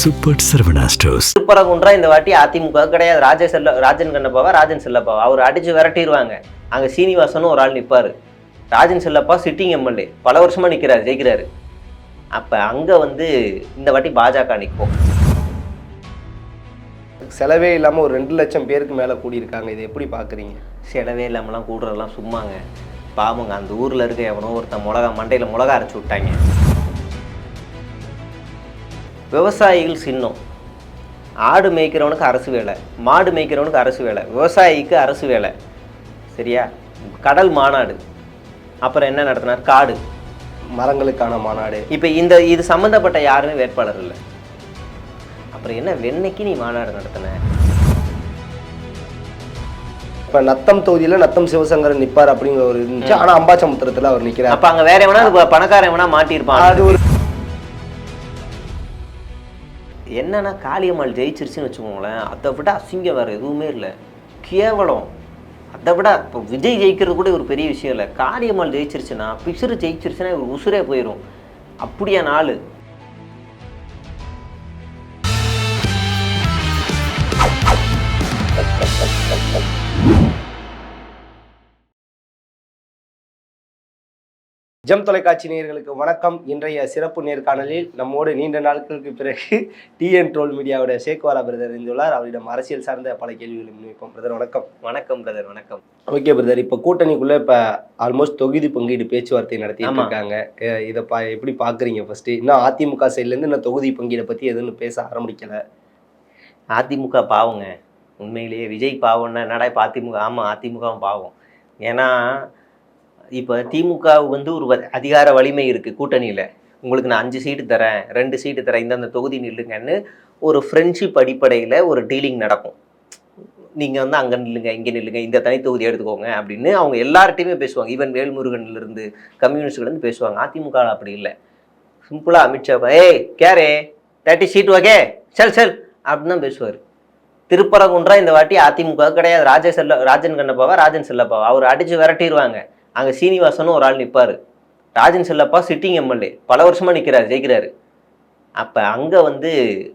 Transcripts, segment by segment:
Super Saravana stores. திருப்பரங்குன்றா இந்த வாட்டி அதிமுக கிடையாது. ராஜன் கண்ணப்பாவா ராஜன் செல்லப்பாவா அவர் அடிச்சு விரட்டிடுவாங்க. அங்க சீனிவாசனும் ஒரு ஆள் நிற்பாரு. ராஜன் செல்லப்பா சிட்டிங் எம்எல்ஏ பல வருஷமா நிற்கிறாரு, ஜெயிக்கிறாரு. அப்ப அங்க இந்த வாட்டி பாஜக நிற்கும். செலவே இல்லாமல் ஒரு 2 லட்சம் பேருக்கு மேலே கூடியிருக்காங்க. இதை எப்படி பார்க்குறீங்க? செலவே இல்லாமலாம் கூடுறதெல்லாம் சும்மாங்க. பாவங்க அந்த ஊரில் இருக்க எவனோ ஒருத்தன் மண்டையில் மிளகா அரைச்சி விட்டாங்க. விவசாயிகள் சின்னம். ஆடு மேய்க்கிறவனுக்கு அரசு வேலை, மாடு மேய்க்கிறவனுக்கு அரசு வேலை, விவசாயிக்கு அரசு வேலை. சரியா? கடல் மாநாடு, அப்புறம் என்ன நடத்தினார்? காடு மரங்களுக்கான மாநாடு. இப்போ இது சம்மந்தப்பட்ட யாருமே வேட்பாளர் இல்லை. அப்புறம் என்ன வெண்ணைக்கு நீ மாநாடு நடத்தின? இப்போ நத்தம் தொகுதியில் நத்தம் சிவசங்கரன் நிற்பார் அப்படிங்கிற ஒரு இருந்துச்சு. ஆனால் அம்பாசமுத்திரத்தில் அவர் நிற்கிறார். அப்போ அங்கே வேற எவனா பணக்காரன் எவனா மாட்டியிருப்பான். அது ஒரு என்னன்னா காளியம்மாள் ஜெயிச்சிருச்சுன்னு வச்சுக்கோங்களேன், அதை விட அசிங்கம் வேறு எதுவுமே இல்லை. கேவலம். அதை விட இப்போ விஜய் ஜெயிக்கிறது கூட ஒரு பெரிய விஷயம் இல்லை. காளியம்மாள் ஜெயிச்சிருச்சுன்னா, பிசுறு ஜெயிச்சிருச்சுன்னா இவர் உசுரே போயிடும். அப்படியா நாள். ஜெம் தொலைக்காட்சி நேயர்களுக்கு வணக்கம். இன்றைய சிறப்பு நேர்காணலில் நம்மோடு நீண்ட நாட்களுக்கு பிறகு டிஎன் ட்ரோல் மீடியாவோட ஷேக்வாரா பிரதர் இருந்துள்ளார். அவரிடம் அரசியல் சார்ந்த பல கேள்விகளை முன்வைப்போம். பிரதர் வணக்கம். வணக்கம் பிரதர். வணக்கம். ஓகே பிரதர், இப்போ கூட்டணிக்குள்ளே இப்போ ஆல்மோஸ்ட் தொகுதி பங்கீடு பேச்சுவார்த்தை நடத்திட்டு இருக்காங்க. இதை எப்படி பார்க்குறீங்க? ஃபர்ஸ்ட் இன்னும் அதிமுக சைட்லேருந்து இன்னும் தொகுதி பங்கீடை பற்றி எதுன்னு பேச ஆரம்பிக்கலை. அதிமுக பாவங்க. உண்மையிலேயே விஜய் பாவம்னா என்னடா இப்போ அதிமுக? ஆமாம், அதிமுகவும் பாவம். ஏன்னா இப்போ திமுகவுக்கு ஒரு அதிகார வலிமை இருக்குது கூட்டணியில். உங்களுக்கு நான் 5 சீட்டு தரேன், 2 சீட்டு தரேன், இந்தந்த தொகுதி நில்லுங்கன்னு ஒரு ஃப்ரெண்ட்ஷிப் அடிப்படையில் ஒரு டீலிங் நடக்கும். நீங்கள் அங்கே நில்லுங்க, இங்கே நில்லுங்க, இந்த தனி தொகுதி எடுத்துக்கோங்க அப்படின்னு அவங்க எல்லார்ட்டையுமே பேசுவாங்க. ஈவன் வேல்முருகன்லேருந்து கம்யூனிஸ்ட்லேருந்து பேசுவாங்க. அதிமுக அப்படி இல்லை. சிம்பிளாக அமித்ஷா ஏய் கேரே 30 சீட் ஓகே செல் அப்படின்னு தான் பேசுவார். திருப்பரங்குன்றா இந்த வாட்டி அதிமுக கிடையாது. ராஜன் கண்ணப்பாவா ராஜன் செல்லப்பாவா அவர் அடித்து விரட்டிடுவாங்க. அங்கே சீனிவாசனும் ஒரு ஆள் நிற்பார். ராஜன் செல்லப்பா சிட்டிங் எம்எல்ஏ பல வருஷமாக நிற்கிறாரு, ஜெயிக்கிறாரு. அப்போ அங்கே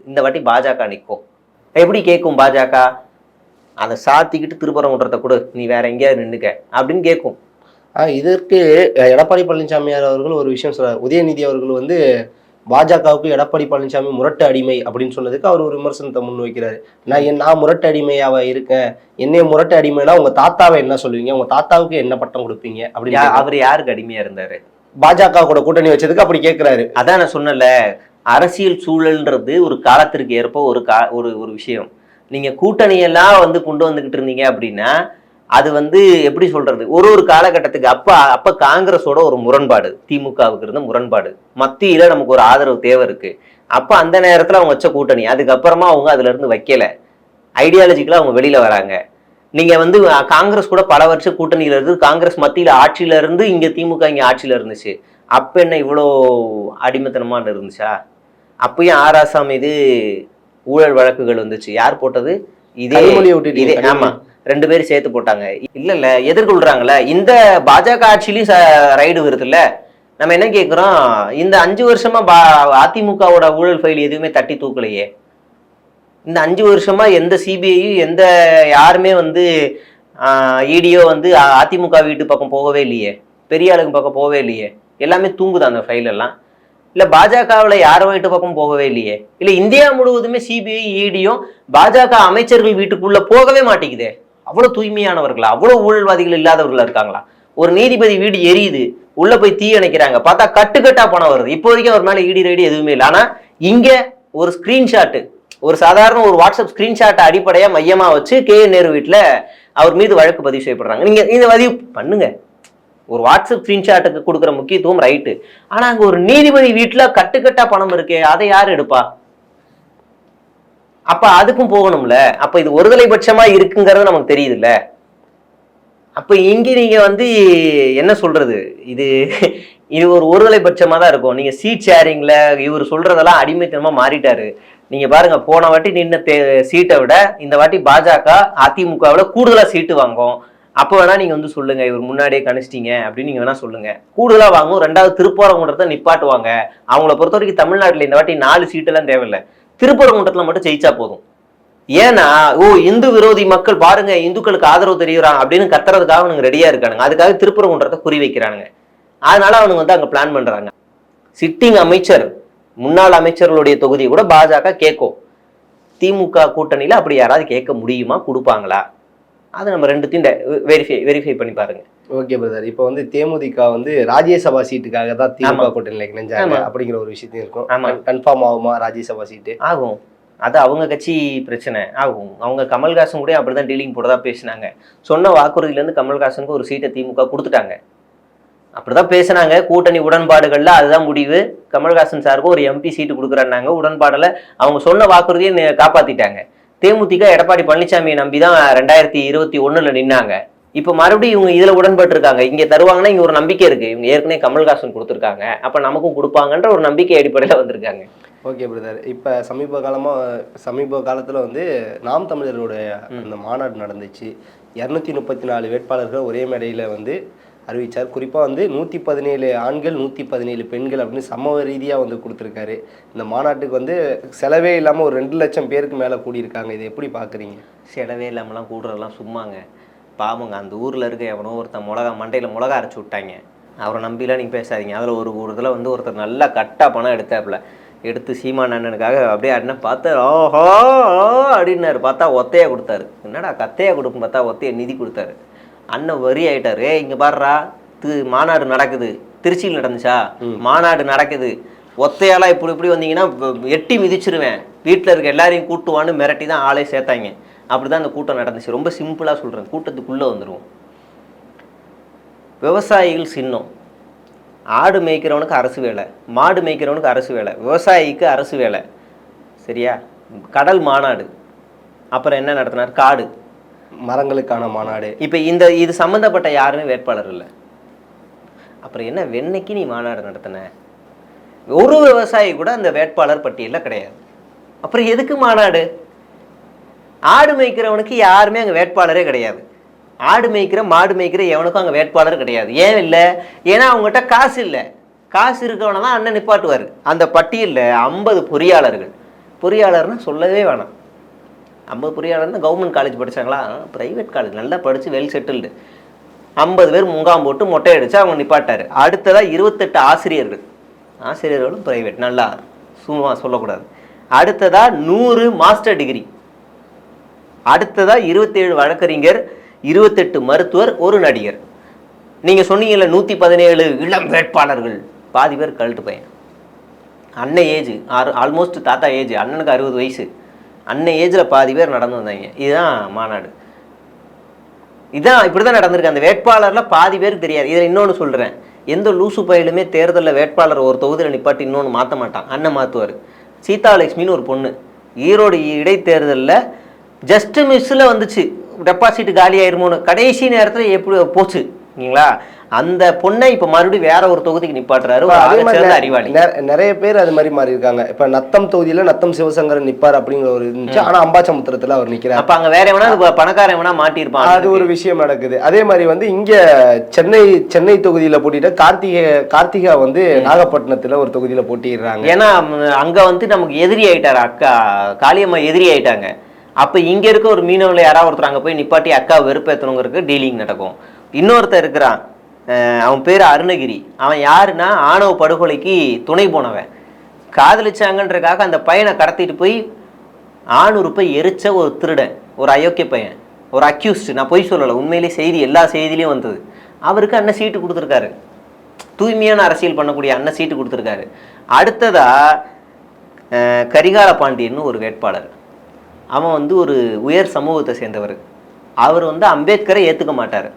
இந்த வாட்டி பாஜக நிற்கும். எப்படி கேட்கும் பாஜக? அதை சாத்திக்கிட்டு திருப்பரங்குன்றத்தை கொடு, நீ வேற எங்கேயாவது நின்றுக்க அப்படின்னு கேட்கும். இதற்கு எடப்பாடி பழனிசாமியார் அவர்கள் ஒரு விஷயம் சொல்றாரு. உதயநிதி அவர்கள் பாஜகவுக்கு எடப்பாடி பழனிசாமி முரட்டு அடிமை அப்படின்னு சொன்னதுக்கு அவர் ஒரு விமர்சனத்தை முன் வைக்கிறாரு. நான் முரட்டு அடிமையாவ இருக்கேன், என்னைய முரட்டு அடிமைனா உங்க தாத்தாவை என்ன சொல்லுவீங்க, உங்க தாத்தாவுக்கு என்ன பட்டம் கொடுப்பீங்க அப்படின்னு. அவர் யாருக்கு அடிமையா இருந்தாரு? பாஜக கூட கூட்டணி வச்சதுக்கு அப்படி கேட்கிறாரு. அதான் நான் சொன்னல, அரசியல் சூழல்ன்றது ஒரு காலத்திற்கு ஏற்ப ஒரு விஷயம். நீங்க கூட்டணியெல்லாம் கொண்டு வந்துகிட்டு இருந்தீங்க அப்படின்னா அது எப்படி சொல்றது, ஒரு காலகட்டத்துக்கு அப்ப காங்கிரஸோட ஒரு முரண்பாடு, திமுகவுக்கு இருந்த முரண்பாடு, மத்தியில நமக்கு ஒரு ஆதரவு தேவை இருக்கு. அப்ப அந்த நேரத்துல அவங்க வச்ச கூட்டணி. அதுக்கப்புறமா அவங்க அதுல இருந்து வைக்கல, ஐடியாலஜிக்கலா அவங்க வெளியில வராங்க. நீங்க காங்கிரஸ் கூட பல வருஷம் கூட்டணியில இருந்து, காங்கிரஸ் மத்தியில ஆட்சியில இருந்து இங்க திமுக இங்க ஆட்சியில இருந்துச்சு. அப்ப என்ன இவ்வளோ அடிமைத்தனமான இருந்துச்சா? அப்பயும் ஆராசா மீது ஊழல் வழக்குகள் வந்துச்சு. யார் போட்டது? இதே. ஆமா, 2 பேரும் சேர்த்து போட்டாங்க. இல்ல எதிர்கொள்றாங்கல்ல. இந்த பாஜக ஆட்சியிலையும் ரைடு வருதுல்ல. நம்ம என்ன கேட்கிறோம், இந்த 5 வருஷமா அதிமுகவோட ஊழல் ஃபைல் எதுவுமே தட்டி தூக்கலையே. இந்த 5 வருஷமா எந்த சிபிஐயும் எந்த யாருமே இடியோ அதிமுக வீட்டு பக்கம் போகவே இல்லையே, பெரிய ஆளுங்க பக்கம் போகவே இல்லையே. எல்லாமே தூங்குது அந்த ஃபைல் எல்லாம். இல்ல பாஜகவில் யார் வீட்டு பக்கம் போகவே இல்லையே. இல்ல இந்தியா முழுவதுமே சிபிஐ இடியும் பாஜக அமைச்சர்கள் வீட்டுக்குள்ள போகவே மாட்டேங்குதே. அவ்வளவு தூய்மையானவர்களா, அவ்வளவு ஊழல்வாதிகள் இல்லாதவர்களா இருக்காங்களா? ஒரு நீதிபதி வீடு எரியுது, உள்ள போய் தீ அணைக்கிறாங்க, பார்த்தா கட்டுக்கட்டா பணம் வருது. இப்போ வரைக்கும் அவர் மேல இடி ரைடு எதுவுமே இல்லை. ஆனா இங்க ஒரு ஸ்கிரீன்ஷாட், ஒரு சாதாரண ஒரு வாட்ஸ்அப் ஸ்கிரீன்ஷாட்டை அடிப்படையா மையமா வச்சு KN நேரு வீட்டுல அவர் மீது வழக்கு பதிவு செய்யப்படுறாங்க. நீங்க இந்த பதிவு பண்ணுங்க. ஒரு வாட்ஸ்அப் ஸ்கிரீன்ஷாட்டுக்கு கொடுக்குற முக்கியத்துவம் ரைட்டு. ஆனா அங்க ஒரு நீதிபதி வீட்டுல கட்டுக்கட்டா பணம் இருக்கே, அதை யார் எடுப்பா? அப்ப அதுக்கும் போகணும்ல. அப்ப இது ஒருதலை பட்சமா இருக்குங்கிறது நமக்கு தெரியுது இல்ல. அப்ப இங்க நீங்க என்ன சொல்றது, இது ஒருதலை பட்சமா தான் இருக்கும். நீங்க சீட் ஷேரிங்ல இவர் சொல்றதெல்லாம் அடிமைத்தனமா மாறிட்டாரு. நீங்க பாருங்க, போன வாட்டி நின்ன சீட்டை விட இந்த வாட்டி பாஜக அதிமுகவோட கூடுதலா சீட்டு வாங்கும். அப்போ வேணா நீங்க சொல்லுங்க, இவர் முன்னாடியே கணிச்சிட்டீங்க அப்படின்னு நீங்க வேணா சொல்லுங்க. கூடுதலா வாங்கும். 2வது திருப்பரங்குன்றத்தை நிப்பாட்டுவாங்க. அவங்கள பொறுத்த வரைக்கும் தமிழ்நாட்டுல இந்த வாட்டி 4 சீட்டு எல்லாம் தேவையில்லை, திருப்பரங்குன்றத்துல மட்டும் ஜெயிச்சா போதும். ஏன்னா இந்து விரோதி மக்கள் பாருங்க இந்துக்களுக்கு ஆதரவு தெரியுறாங்க அப்படின்னு கத்துறதுக்காக அவனுங்க ரெடியா இருக்கானுங்க. அதுக்காக திருப்பரங்குன்றத்தை குறி வைக்கிறானுங்க. அதனால அவனுங்க வந்து அங்க பிளான் பண்றாங்க. சிட்டிங் அமைச்சர் முன்னாள் அமைச்சர்களுடைய தொகுதியை கூட பாஜக கேட்கும். திமுக கூட்டணியில அப்படி யாராவது கேட்க முடியுமா, கொடுப்பாங்களா? அதை நம்ம ரெண்டுத்தையும் வெரிஃபை பண்ணி பாருங்க. Okay brother. இப்போ வந்து தேமுதிக வந்து ராஜ்யசபா சீட்டுக்காக தான் திமுக கூட்டணியில் இணைஞ்சாங்க அப்படிங்கிற ஒரு விஷயத்தையும் இருக்கும். கன்ஃபார்ம் ஆகுமா ராஜ்யசபா சீட்டு? ஆகும். அது அவங்க கட்சி பிரச்சனை ஆகும். அவங்க கமல்ஹாசன் கூட அப்படிதான் டீலிங் போட்டதா பேசினாங்க. சொன்ன வாக்குறுதியிலேருந்து கமல்ஹாசனுக்கு ஒரு சீட்டை திமுக கொடுத்துட்டாங்க. அப்படிதான் பேசினாங்க. கூட்டணி உடன்பாடுகள்ல அதுதான் முடிவு. கமல்ஹாசன் சாருக்கு ஒரு எம்பி சீட்டு கொடுக்குறாங்க. உடன்பாடுல அவங்க சொன்ன வாக்குறுதியை காப்பாத்திட்டாங்க. தேமுதிக எடப்பாடி பழனிசாமியை நம்பிதான் 2021 நின்னாங்க. இப்ப மறுபடியும் இவங்க இதுல உடன்பட்டு இருக்காங்க. இங்க தருவாங்கன்னா இங்க ஒரு நம்பிக்கை இருக்கு. இவங்க ஏற்கனவே கமல்ஹாசன் கொடுத்துருக்காங்க, அப்ப நமக்கும் கொடுப்பாங்கன்ற ஒரு நம்பிக்கை அடிப்படையில வந்திருக்காங்க. Okay brother. இப்போ சமீப காலத்தில் வந்து நாம் தமிழருடைய அந்த மாநாடு நடந்துச்சு. 234 வேட்பாளர்கள் ஒரே மேடையில் வந்து அறிவித்தார். குறிப்பாக வந்து 117 ஆண்கள் 117 பெண்கள் அப்படின்னு சம ரீதியாக வந்து கொடுத்துருக்காரு. இந்த மாநாட்டுக்கு வந்து செலவே இல்லாமல் ஒரு 2 லட்சம் பேருக்கு மேலே கூடியிருக்காங்க. இதை எப்படி பார்க்குறீங்க? செலவே இல்லாமலாம் கூடுறதெல்லாம் சும்மாங்க. பாவங்க அந்த ஊரில் இருக்க எவனோ ஒருத்தன் மண்டையில் மிளகா அரைச்சி விட்டாங்க. அவரை நம்பிலாம் நீங்கள் பேசாதீங்க. அதில் ஒரு இதில் வந்து ஒருத்தர் நல்லா கட்டாக பணம் எடுத்து சீமான் அண்ணனுக்காக அப்படியே அண்ணன் பார்த்து ஓஹோ அப்படின்னாரு. பார்த்தா ஒத்தையாக கொடுத்தாரு. என்னடா கத்தையாக கொடுக்கும் பார்த்தா ஒத்தையை நிதி கொடுத்தாரு. அண்ணன் வரி ஆயிட்டாரு. இங்கே பாடுறா மாநாடு நடக்குது. திருச்சியில் நடந்துச்சா? மாநாடு நடக்குது. ஒத்தையாலாம் இப்படி வந்தீங்கன்னா எட்டி மிதிச்சிருவேன், வீட்டில் இருக்க எல்லாரையும் கூட்டுவான்னு மிரட்டி தான் ஆளே சேர்த்தாங்க. அப்படிதான் அந்த கூட்டம் நடந்துச்சு. ரொம்ப சிம்பிளாக சொல்கிறேன், கூட்டத்துக்குள்ளே வந்துடுவோம். விவசாயிகள் சின்னம். ஆடு மேய்க்கிறவனுக்கு அரசு வேலை, மாடு மேய்க்கிறவனுக்கு அரசு வேலை, விவசாயிக்கு அரசு வேலை. சரியா? கடல் மாநாடு. அப்புறம் என்ன நடத்தினார்? காடு மரங்களுக்கான மாநாடு. இப்போ இது சம்மந்தப்பட்ட யாருமே வேட்பாளர் இல்லை. அப்புறம் என்ன வெண்ணைக்கு நீ மாநாடு நடத்தின? ஒரு விவசாயி கூட அந்த வேட்பாளர் பட்டியலில் கிடையாது. அப்புறம் எதுக்கு மாநாடு? ஆடு மேய்க்கிறவனுக்கு யாருமே அங்கே வேட்பாளரே கிடையாது. ஆடு மேய்க்கிற மாடு மேய்க்கிற எவனுக்கும் அங்கே வேட்பாளர் கிடையாது. ஏன் இல்லை? ஏன்னா அவங்ககிட்ட காசு இல்லை. காசு இருக்கவனை தான் அண்ணன் நிப்பாட்டுவார். அந்த பட்டியலில் 50 பொறியாளர்னா சொல்லவே வேணாம். 50 பொறியாளர்னா கவர்மெண்ட் காலேஜ் படித்தாங்களா? ப்ரைவேட் காலேஜ் நல்லா படித்து வெல் செட்டில்டு. 50 பேர் முகாம் போட்டு மொட்டை அடித்து அவங்க நிப்பாட்டார். அடுத்ததாக 28 ஆசிரியர்களும் ப்ரைவேட், நல்லா சும்மா சொல்லக்கூடாது. அடுத்ததாக 100 மாஸ்டர் டிகிரி. அடுத்ததாக 27 வழக்கறிஞர், 28 மருத்துவர், ஒரு நடிகர். நீங்கள் சொன்னீங்கல்ல 117 இளம் வேட்பாளர்கள், பாதி பேர் கழட்டு பையன். அண்ணன் ஏஜ் ஆல்மோஸ்ட் தாத்தா ஏஜ், அண்ணனுக்கு 60 வயசு. அண்ணன் ஏஜில் பாதி பேர் நடந்து வந்தாங்க. இதுதான் மாநாடு. இப்படி தான் நடந்திருக்கு. அந்த வேட்பாளரில் பாதி பேருக்கு தெரியாது. இதில் இன்னொன்று சொல்கிறேன், எந்த லூசு பயிலுமே தேர்தலில் வேட்பாளர் ஒரு தொகுதியில் நிப்பாட்டி இன்னொன்று மாற்ற மாட்டான். அண்ணன் மாற்றுவார். சீதாலட்சுமின்னு ஒரு பொண்ணு ஈரோடு இடைத்தேர்தலில் ஜஸ்ட் மிஸ்ஸில் வந்துச்சு. டெபாசிட் காலி ஆயிருமோன்னு கடைசி நேரத்தில் எப்படி போச்சு இல்லைங்களா? அந்த பொண்ணை இப்போ மறுபடியும் வேற ஒரு தொகுதிக்கு நிப்பாட்டுறாரு. அறிவாளி நிறைய பேர் அது மாதிரி மாறி இருக்காங்க. இப்போ நத்தம் தொகுதியில நத்தம் சிவசங்கரன் நிப்பார் அப்படிங்கிற ஒரு இருந்துச்சு. ஆனால் அம்பாசமுத்திரத்தில் அவர் நிற்கிறார். அப்போ அங்கே வேற எவனா பணக்காரன் எவனா மாட்டியிருப்பான். அது ஒரு விஷயம் நடக்குது. அதே மாதிரி வந்து இங்கே சென்னை தொகுதியில் போட்டிட்டு கார்த்திகா வந்து நாகப்பட்டினத்தில் ஒரு தொகுதியில் போட்டிடுறாங்க. ஏன்னா அங்கே வந்து நமக்கு எதிரி ஆயிட்டாரு. அக்கா காளியம்மா எதிரி ஆயிட்டாங்க. அப்போ இங்கே இருக்க ஒரு மீனவில் யாராவது ஒருத்தர் அங்கே போய் நிப்பாட்டி அக்கா வெறுப்பேற்றணுங்கிறதுக்கு டீலிங் நடக்கும். இன்னொருத்தர் இருக்கிறான், அவன் பேர் அருணகிரி. அவன் யாருன்னா ஆணவ படுகொலைக்கு துணை போனவன். காதலிச்சாங்கன்றதுக்காக அந்த பையனை கடத்திட்டு போய் 600 ரூபாய் எரிச்ச ஒரு திருடன், ஒரு அயோக்கிய பையன், ஒரு அக்யூஸ்ட். நான் பொய் சொல்லலை, உண்மையிலே எல்லா செய்திலையும் வந்தது. அவருக்கு அண்ணன் சீட்டு கொடுத்துருக்காரு. தூய்மையான அரசியல் பண்ணக்கூடிய அண்ணன் சீட்டு கொடுத்துருக்காரு. அடுத்ததா கரிகால பாண்டியன்னு ஒரு வேட்பாளர். அவன் வந்து ஒரு உயர் சமூகத்தை சேர்ந்தவர். அவர் வந்து அம்பேத்கரை ஏற்றுக்க மாட்டார்.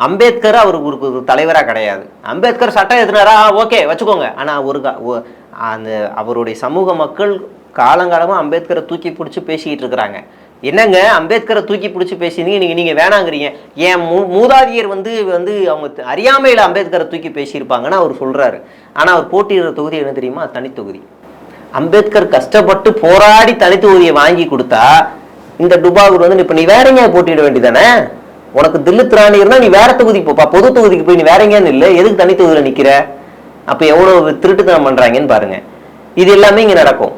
அம்பேத்கர் அவருக்கு ஒரு தலைவராக கிடையாது. அம்பேத்கர் சட்டம் எதுனாரா ஓகே வச்சுக்கோங்க. ஆனால் அந்த அவருடைய சமூக மக்கள் காலங்காலமாக அம்பேத்கரை தூக்கி பிடிச்சி பேசிக்கிட்டு இருக்கிறாங்க. என்னங்க அம்பேத்கரை தூக்கி பிடிச்சி பேசினீங்க, நீங்கள் வேணாங்கிறீங்க. ஏன் மூதாதியர் வந்து அவங்க அறியாமையில் அம்பேத்கரை தூக்கி பேசியிருப்பாங்கன்னு அவர் சொல்கிறாரு. ஆனால் அவர் போட்டியிடுற தொகுதி என்ன தெரியுமா? தனித்தொகுதி. அம்பேத்கர் கஷ்டப்பட்டு போராடி தனித்தொகுதியை வாங்கி கொடுத்தா இந்த டுபாகூர் வந்து இப்போ நீ வேற எங்கேயா போட்டியிட வேண்டியதானே? உனக்கு தில்லு திராணி இருந்தால் நீ வேற தொகுதி போப்பா, பொது தொகுதிக்கு போய் நீ வேற எங்கேயான்னு இல்லை, எதுக்கு தனித்தொகுதியில் நிற்கிற? அப்போ எவ்வளோ திருட்டுத்தனம் பண்ணுறாங்கன்னு பாருங்க. இது எல்லாமே இங்கே நடக்கும்.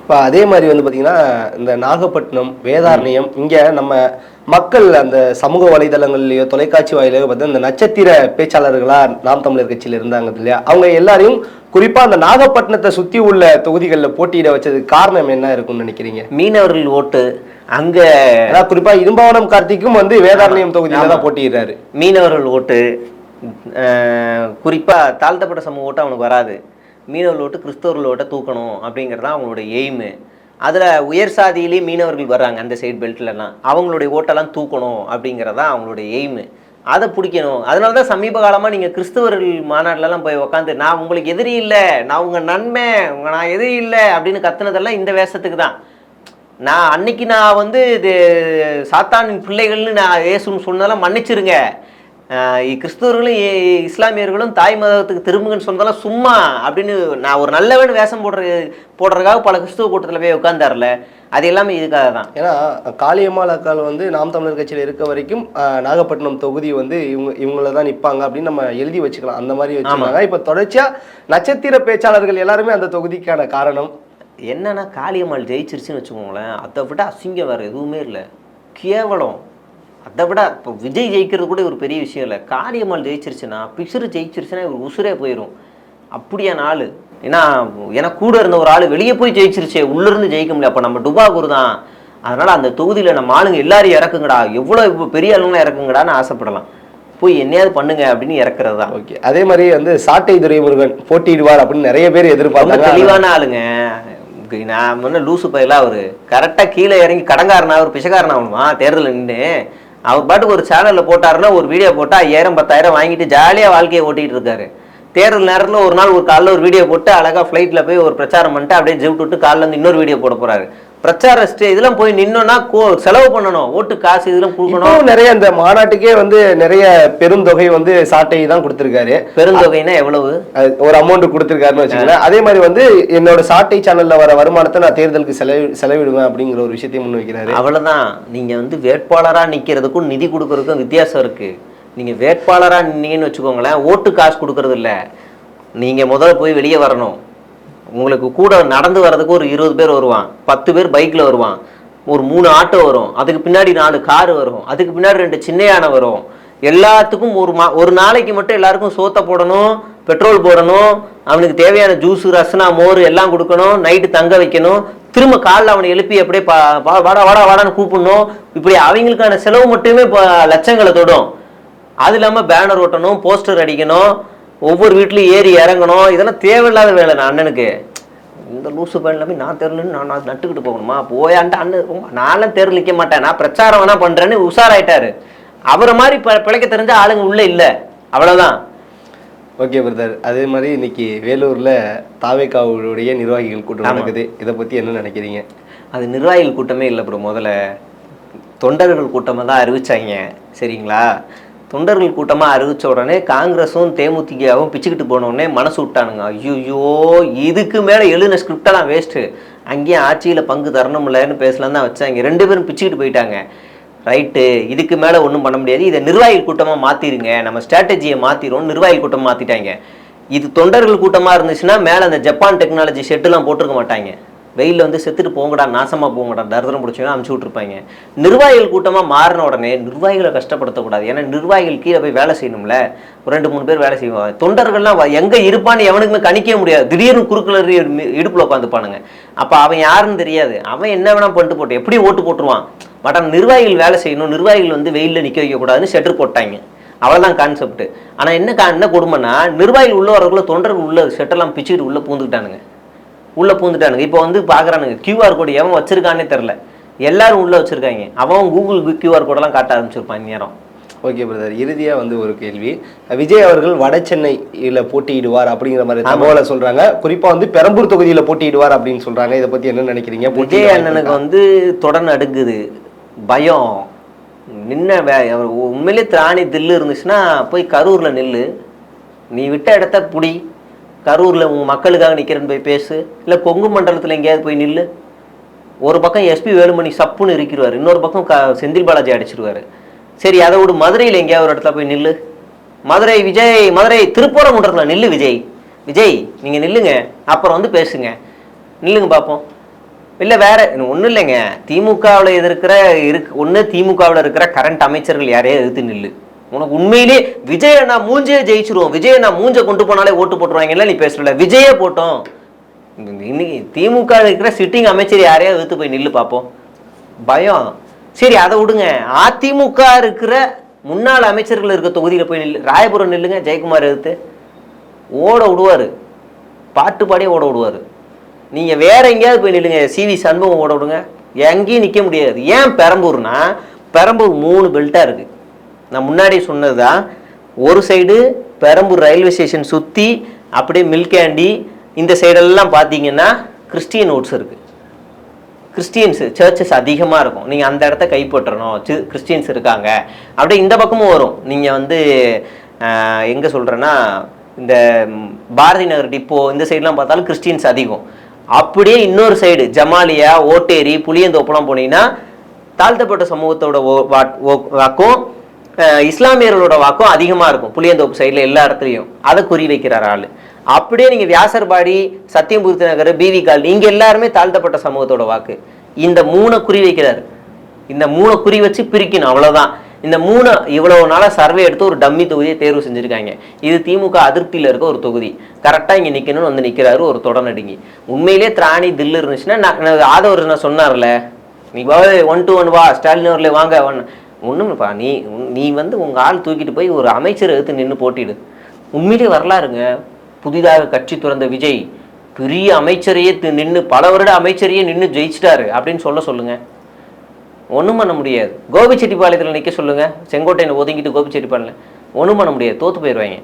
இப்போ அதே மாதிரி வந்து பார்த்தீங்கன்னா இந்த நாகப்பட்டினம், வேதாரண்யம் இங்கே நம்ம மக்கள் அந்த சமூக வலைதளங்கள்லையோ தொலைக்காட்சி வாயிலையோ பார்த்தா இந்த நட்சத்திர பேச்சாளர்களா நாம் தமிழர் கட்சியில் இருந்தாங்க இல்லையா, அவங்க எல்லாரையும் குறிப்பா அந்த நாகப்பட்டினத்தை சுத்தி உள்ள தொகுதிகளில் போட்டியிட வச்சதுக்கு காரணம் என்ன இருக்கும்னு நினைக்கிறீங்க? மீனவர்கள் ஓட்டு அங்க, குறிப்பா இடும்பாவனம் கார்த்திக்கும் வந்து வேதாரண்யம் தொகுதியில தான் போட்டியிடுறாரு. மீனவர்கள் ஓட்டு குறிப்பா தாழ்த்தப்பட்ட சமூக ஓட்டு அவனுக்கு வராது. மீனவர்கள் ஓட்டு கிறிஸ்தவர்கள் ஓட்டை தூக்கணும் அப்படிங்கிறது தான் அவங்களோட எய்மு. அதில் உயர் சாதியிலேயே மீனவர்கள் வர்றாங்க அந்த சைடு பெல்ட்லலாம், அவங்களுடைய ஓட்டெல்லாம் தூக்கணும் அப்படிங்கிறதான் அவங்களுடைய எய்மு. அதை பிடிக்கணும். அதனால தான் சமீப காலமாக நீங்கள் கிறிஸ்தவர்கள் மாநாட்டிலலாம் போய் உக்காந்து நான் உங்களுக்கு எதிரி இல்லை, நான் உங்கள் நன்மை, நான் எதிரி இல்லை அப்படின்னு கத்துனதெல்லாம் இந்த வேஷத்துக்கு தான். நான் அன்னைக்கு நான் வந்து இது சாத்தானின் பிள்ளைகள்னு நான் ஏசுன்னு சொன்னதெல்லாம் மன்னிச்சிருங்க. கிறிஸ்தவர்களும் இஸ்லாமியர்களும் தாய் மதத்துக்கு திரும்புங்கன்னு சொன்னதெல்லாம் சும்மா அப்படின்னு நான் ஒரு நல்லவன் வேஷம் போடுறதுக்காக பல கிறிஸ்துவ கூட்டத்தில் போய் உட்கார்ந்தார்ல, அது எல்லாமே இதுக்காக தான். ஏன்னா காளியம்மாள் அக்கால் வந்து நாம் தமிழர் கட்சியில் இருக்க வரைக்கும் நாகப்பட்டினம் தொகுதி வந்து இவங்கள தான் நிற்பாங்க அப்படின்னு நம்ம எழுதி வச்சுக்கலாம். அந்த மாதிரி வச்சுருக்காங்க. இப்போ தொடர்ச்சியா நட்சத்திர பேச்சாளர்கள் எல்லாருமே அந்த தொகுதிக்கான காரணம் என்னன்னா, காளியம்மாள் ஜெயிச்சிருச்சுன்னு வச்சுக்கோங்களேன், அதை விட அசிங்கம் வேறு எதுவுமே இல்லை, கேவலம். அதை விட இப்போ விஜய் ஜெயிக்கிறது கூட ஒரு பெரிய விஷயம் இல்லை. காளியம்மாள் ஜெயிச்சிருச்சுன்னா, பிசுறு ஜெயிச்சிருச்சுன்னா இவர் உசுரே போயிடும். அப்படியான ஆள். ஏன்னா எனக்கு கூட இருந்த ஒரு ஆள் வெளியே போய் ஜெயிச்சிருச்சே, உள்ளிருந்து ஜெயிக்க முடியல. அப்போ நம்ம டுபாகூர் தான். அதனால் அந்த தொகுதியில் நம்ம ஆளுங்க எல்லாரையும் இறக்குங்கடா, எவ்வளோ இப்போ பெரிய ஆளுங்களாம் இறக்குங்கடான்னு ஆசைப்படலாம். போய் என்னையாவது பண்ணுங்க அப்படின்னு இறக்குறது தான். ஓகே. அதே மாதிரி வந்து சாட்டை துரைமுருகன் போட்டியிடுவார் அப்படின்னு நிறைய பேர் எதிர்பார்த்தாங்க. தெளிவான ஆளுங்க. நான் முன்ன லூசு பயிலா அவரு கரெக்டாக கீழே இறங்கி கடங்காரனா ஒரு பிச்சைக்காரன் ஆகணுமா தேர்தலில் நின்று அவர் பாட்டுக்கு ஒரு சேனலில் போட்டாருன்னா ஒரு வீடியோ போட்டால் 5000 10,000 வாங்கிட்டு ஜாலியாக வாழ்க்கையை ஓட்டிகிட்டு இருக்காரு. தேர்தல் நேரத்தில் ஒரு நாள் ஒரு காலைல ஒரு வீடியோ போட்டு அழகாக ஃப்ளைட்டில் போய் ஒரு பிரச்சாரம் பண்ணிட்டு அப்படியே ஜெவிட்டு விட்டு காலில் இருந்து இன்னொரு வீடியோ போட போகிறாரு. பிரச்சார இதெல்லாம் போய் நின்னோன்னா செலவு பண்ணணும், ஓட்டு காசு இதெல்லாம் கொடுக்கணும். நிறைய இந்த மாநாட்டுக்கே வந்து நிறைய பெருந்தொகை வந்து சாட்டை தான் கொடுத்துருக்காரு. பெருந்தொகைன்னா எவ்வளவு ஒரு அமௌண்ட் கொடுத்துருக்காருன்னு வச்சுக்கோங்களேன். அதே மாதிரி வந்து என்னோட சாட்டை சேனல்ல வர வருமானத்தை நான் தேர்தலுக்கு செலவிடுவேன் அப்படிங்கிற ஒரு விஷயத்தையும் முன் வைக்கிறாரு. அவ்வளவுதான். நீங்க வந்து வேட்பாளராக நிக்கிறதுக்கும் நிதி கொடுக்கறதுக்கும் வித்தியாசம் இருக்கு. நீங்க வேட்பாளராக நின்னீங்கன்னு வச்சுக்கோங்களேன், ஓட்டு காசு கொடுக்கறது இல்லை. நீங்க முதல்ல போய் வெளியே வரணும். உங்களுக்கு கூட நடந்து வர்றதுக்கு ஒரு 20 பேர் வருவான், 10 பேர் பைக்கில் வருவான், ஒரு 3 ஆட்டோ வரும், அதுக்கு பின்னாடி 4 காரு வரும், அதுக்கு பின்னாடி 2 சின்ன யானை வரும். எல்லாத்துக்கும் ஒரு நாளைக்கு மட்டும் எல்லாருக்கும் சோத்தை போடணும், பெட்ரோல் போடணும், அவனுக்கு தேவையான ஜூஸு ரசனா மோர் எல்லாம் கொடுக்கணும், நைட்டு தங்க வைக்கணும், திரும்ப காலில் அவனை எழுப்பி அப்படியே வாடா வாடா வாடான்னு கூப்பிடணும். இப்படி அவங்களுக்கான செலவு மட்டுமே இப்போ லட்சங்களை தொடும். அது இல்லாமல் பேனர் ஓட்டணும், போஸ்டர் அடிக்கணும், ஒவ்வொரு வீட்லையும் ஏறி இறங்கணும். இதெல்லாம் தேவையில்லாத வேலை. நான் அண்ணனுக்கு இந்த லூசு பையன் எல்லாமே நான் தெருலன்னு நான் நட்டுக்கிட்டு போகணுமா போயான்ட்டு அண்ணன் ரொம்ப நான்லாம் தெருள் நிற்க மாட்டேன், நான் பிரச்சாரம் வேணா பண்ணுறேன்னு உஷாராயிட்டாரு. அவரை மாதிரி பிழைக்க தெரிஞ்ச ஆளுங்க உள்ள இல்லை, அவ்வளோதான். Okay brother. அதே மாதிரி இன்னைக்கு வேலூரில் தாவேகாவுடைய நிர்வாகிகள் கூட்டம் நடக்குது. இதை பற்றி என்ன நினைக்கிறீங்க? அது நிர்வாகிகள் கூட்டமே இல்லை ப்ரோ, முதல்ல தொண்டர்கள் கூட்டமாக தான் அறிவிச்சாங்க. சரிங்களா? தொண்டர்கள் கூட்டமாக அறிவித்த உடனே காங்கிரஸும் தேமுதிகவும் பிச்சுக்கிட்டு போனோடனே மனசு விட்டானுங்க. ஐயோ இதுக்கு மேலே எழுதின ஸ்கிரிப்டெல்லாம் வேஸ்ட்டு, அங்கேயும் ஆட்சியில் பங்கு தரணும்லன்னு பேசலாம் தான் வச்சாங்க. 2 பேரும் பிச்சுக்கிட்டு போயிட்டாங்க. ரைட்டு, இதுக்கு மேலே ஒன்றும் பண்ண முடியாது, இதை நிர்வாகிகள் கூட்டமாக மாற்றிடுங்க, நம்ம ஸ்ட்ராட்டஜியை மாற்றிடுவோம். நிர்வாகிகள் கூட்டமாக மாற்றிட்டாங்க. இது தொண்டர்கள் கூட்டமாக இருந்துச்சுன்னா மேலே அந்த ஜப்பான் டெக்னாலஜி ஷெட்டுலாம் போட்டிருக்க மாட்டாங்க. வெயிலில் வந்து செத்துட்டு போங்கடா, நாசமாக போங்கடா, தரிதரம் பிடிச்சோன்னா அமுச்சு விட்ருப்பாங்க. நிர்வாகிகள் கூட்டமாக மாறின உடனே நிர்வாகிகளை கஷ்டப்படுத்தக்கூடாது. ஏன்னா நிர்வாகிகள் கீழே போய் வேலை செய்யணும்ல, ஒரு 2-3 பேர் வேலை செய்வாங்க. தொண்டர்கள்லாம் எங்கே இருப்பான்னு எவனுக்குமே கணிக்க முடியாது. திடீர்னு குறுக்கில் இடுப்பில் உட்காந்துப்பானுங்க. அப்போ அவன் யாருன்னு தெரியாது, அவன் என்ன வேணா பண்ணிட்டு போட்டு எப்படி ஓட்டு போட்டுருவான். பட் ஆனால் நிர்வாகிகள் வேலை செய்யணும், நிர்வாகிகள் வந்து வெயிலில் நிற்க வைக்கக்கூடாதுன்னு ஷெட்டர் போட்டாங்க. அவ்வளோதான் கான்செப்ட். ஆனால் என்ன கொடுமைன்னா, நிர்வாகிகள் உள்ள வரக்குள்ள தொண்டர்கள் உள்ள ஷெட்டெல்லாம் பிச்சுக்கிட்டு உள்ளே பூந்துக்கிட்டானுங்க. இப்போ வந்து பார்க்குறானுங்க QR கோடு எவன் வச்சிருக்கானே தெரில, எல்லாரும் உள்ளே வச்சுருக்காங்க. அவன் கூகுள் QR கோடெல்லாம் காட்ட ஆரம்பிச்சிருப்பான் நேரம். Okay brother. இறுதியாக வந்து ஒரு கேள்வி. விஜய் அவர்கள் வட சென்னையில் போட்டியிடுவார் அப்படிங்கிற மாதிரி தகவலை சொல்கிறாங்க. குறிப்பாக வந்து பெரம்பூர் தொகுதியில் போட்டியிடுவார் அப்படின்னு சொல்கிறாங்க. இதை பற்றி என்ன நினைக்கிறீங்க? விஜய் அண்ணனுக்கு வந்து தொடர்ந்து அடுக்குது பயம். அவர் உண்மையிலே திராணி தில்லு இருந்துச்சுன்னா போய் கரூரில் நில்லு, நீ விட்ட இடத்த புடி, கரூரில் உங்கள் மக்களுக்காக நிற்கிறேன்னு போய் பேசு, இல்லை கொங்கு மண்டலத்தில் எங்கேயாவது போய் நில்லு. ஒரு பக்கம் SP வேலுமணி சப்புன்னு இருக்கிறார், இன்னொரு பக்கம் செந்தில் பாலாஜி அடிச்சிருவார். சரி அதை விட மதுரையில் எங்கேயாவது ஒரு இடத்துல போய் நில்லு. மதுரை விஜய், மதுரை திருப்பரங்குன்றத்தில் நில்லு விஜய், நீங்கள் நில்லுங்க, அப்புறம் வந்து பேசுங்க, நில்லுங்க பார்ப்போம். இல்லை வேற ஒன்றும் இல்லைங்க. திமுகவில் ஒன்று திமுகவில் இருக்கிற கரண்ட் அமைச்சர்கள் யாரையும் எதிர்த்து நில்லு. உனக்கு உண்மையிலே விஜய் அண்ணா மூஞ்சே ஜெயிச்சிருவோம், விஜய் அண்ணா மூஞ்ச கொண்டு போனாலே ஓட்டு போட்டுருவாங்கல்ல, நீ பேசல விஜயே போட்டோம். இன்னைக்கு திமுக இருக்கிற சிட்டிங் அமைச்சர் யாரையா எதிர்த்து போய் நில்லு பார்ப்போம். பயம். சரி அதை விடுங்க. அதிமுக இருக்கிற முன்னாள் அமைச்சர்கள் இருக்க தொகுதியில் போய் நில்லு. ராயபுரம் நில்லுங்க, ஜெயக்குமார் எதிர்த்து ஓட விடுவார், பாட்டு பாடியே ஓட விடுவார். நீங்கள் வேற எங்கேயாவது போய் நில்லுங்க, சிவி சண்முகம் ஓட விடுங்க, எங்கேயும் நிற்க முடியாது. ஏன் பெரம்பூர்னா பெரம்பூர் 3 பெல்ட்டாக இருக்குது. நான் முன்னாடி சொன்னது தான். ஒரு சைடு பெரம்பூர் ரயில்வே ஸ்டேஷன் சுற்றி அப்படியே மில்கேண்டி இந்த சைடெல்லாம் பார்த்தீங்கன்னா கிறிஸ்டியன் ஓட்ஸ் இருக்குது. கிறிஸ்டியன்ஸ் சர்ச்சஸ் அதிகமாக இருக்கும். நீங்கள் அந்த இடத்த கைப்பற்றணும், கிறிஸ்டியன்ஸ் இருக்காங்க. அப்படியே இந்த பக்கமும் வரும். நீங்கள் வந்து எங்கே சொல்கிறேன்னா இந்த பாரதி நகர் டிப்போ இந்த சைட்லாம் பார்த்தாலும் கிறிஸ்டியன்ஸ் அதிகம். அப்படியே இன்னொரு சைடு ஜமாலியா, ஓட்டேரி, புளியந்தோப்பெல்லாம் போனீங்கன்னா தாழ்த்தப்பட்ட சமூகத்தோட வாக்கும் இஸ்லாமியர்களோட வாக்கும் அதிகமாக இருக்கும். புளியந்தோப்பு சைடில் எல்லா இடத்துலையும் அதை குறி வைக்கிறார் ஆள். அப்படியே நீங்கள் வியாசர்பாடி, சத்தியமூர்த்தி நகர், பிவி காலனி இங்கே எல்லாருமே தாழ்த்தப்பட்ட சமூகத்தோட வாக்கு. இந்த 3 குறி வைக்கிறார். இந்த 3 குறி வச்சு பிரிக்கணும், அவ்வளோதான். இந்த 3 இவ்வளவு நாளாக சர்வே எடுத்து ஒரு டம்மி தொகுதியை தேர்வு செஞ்சுருக்காங்க. இது திமுக அதிருப்தியில் இருக்க ஒரு தொகுதி. கரெக்டாக இங்கே நிற்கணும்னு வந்து நிற்கிறாரு ஒரு தொடநடுங்கி. உண்மையிலே திராணி தில்லு இருந்துச்சுன்னா ஆதவர் நான் சொன்னார்ல, நீ 1 to 1 வா ஸ்டாலின் அவர்களே வாங்க ஒன்றும்ப்பா. நீ வந்து உங்கள் ஆள் தூக்கிட்டு போய் ஒரு அமைச்சர் எடுத்து நின்று போட்டிடு. உண்மையிலே வரலாறுங்க. புதிதாக கட்சி துறந்த விஜய் பெரிய அமைச்சரையே நின்று பல வருட அமைச்சரையே நின்று ஜெயிச்சிட்டாரு அப்படின்னு சொல்லுங்க. ஒன்றும் பண்ண முடியாது. கோபிச்செட்டிப்பாளையத்தில் நிற்க சொல்லுங்க, செங்கோட்டையை ஒதுங்கிட்டு கோபிச்செட்டிப்பாளையம் ஒன்றும் பண்ண முடியாது, தோற்று போயிடுவாங்க.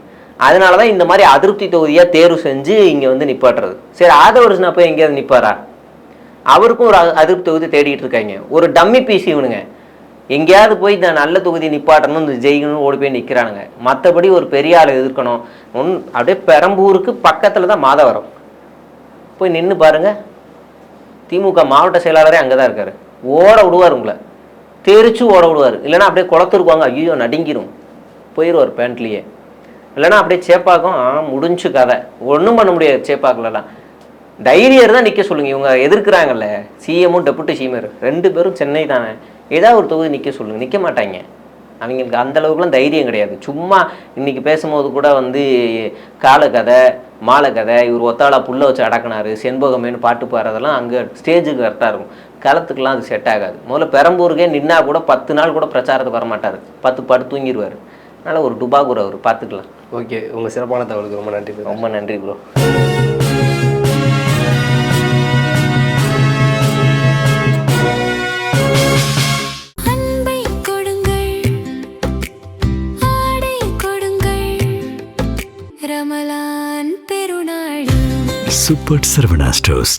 அதனால தான் இந்த மாதிரி அதிருப்தி தொகுதியாக தேர்வு செஞ்சு இங்கே வந்து நிப்பாட்டுறது. சரி ஆதவர்ஸ்னா போய் எங்கேயாவது நிற்பாரா? அவருக்கும் ஒரு அதிருப்தி தொகுதி தேடிட்டு இருக்காங்க. ஒரு டம்மி பீஸ் இவனுங்க. எங்கேயாவது போய் இந்த நல்ல தொகுதி நிப்பாட்டணும், இந்த ஜெயிக்கணும்னு ஓடி போய் நிற்கிறானுங்க. மற்றபடி ஒரு பெரிய ஆளை எதிர்க்கணும். அப்படியே பெரம்பூருக்கு பக்கத்தில் தான் மாதவரம். போய் நின்று பாருங்க, திமுக மாவட்ட செயலாளரே அங்கே தான் இருக்காரு. ஓட விடுவார், உங்களை தெரிச்சு ஓட விடுவார். இல்லைன்னா அப்படியே குளத்துருக்குவாங்க, ஐயோ நடுங்கிரும், போயிடுவார் பேண்ட்லேயே. இல்லைன்னா அப்படியே சேப்பாக்கம் முடிஞ்சு கதை, ஒன்றும் பண்ண முடியாது. சேப்பாக்கிலலாம் தைரியர் தான் நிற்க சொல்லுங்கள். இவங்க எதிர்க்கிறாங்கல்ல, சிஎம்மும் டெபுட்டி சிஎம் 2 பேரும் சென்னை தானே, ஏதாவது ஒரு தொகுதி நிற்க சொல்லுங்கள். நிற்க மாட்டாங்க. அவங்களுக்கு அந்தளவுக்குலாம் தைரியம் கிடையாது. சும்மா இன்றைக்கி பேசும்போது கூட வந்து கால கதை மாலை கதை, இவர் ஒத்தாளா புல்லை வச்சு அடக்கினார், செண்பகமேனு பாட்டு பாடுறதெல்லாம் அங்கே ஸ்டேஜுக்கு கரெக்டாக இருக்கும். களத்துக்குலாம் அது செட் ஆகாது. முதல்ல பெரம்பூருக்கே நின்னா கூட 10 நாள் கூட பிரச்சாரத்துக்கு வரமாட்டார், 10 பாட்டு தூங்கிடுவார். அதனால் ஒரு டுபாகூர் அவர் பார்த்துக்கலாம். ஓகே, உங்கள் சிறப்பான தகவலுக்கு ரொம்ப நன்றி. ரொம்ப நன்றி ப்ரோ. Super Sarvana Stores.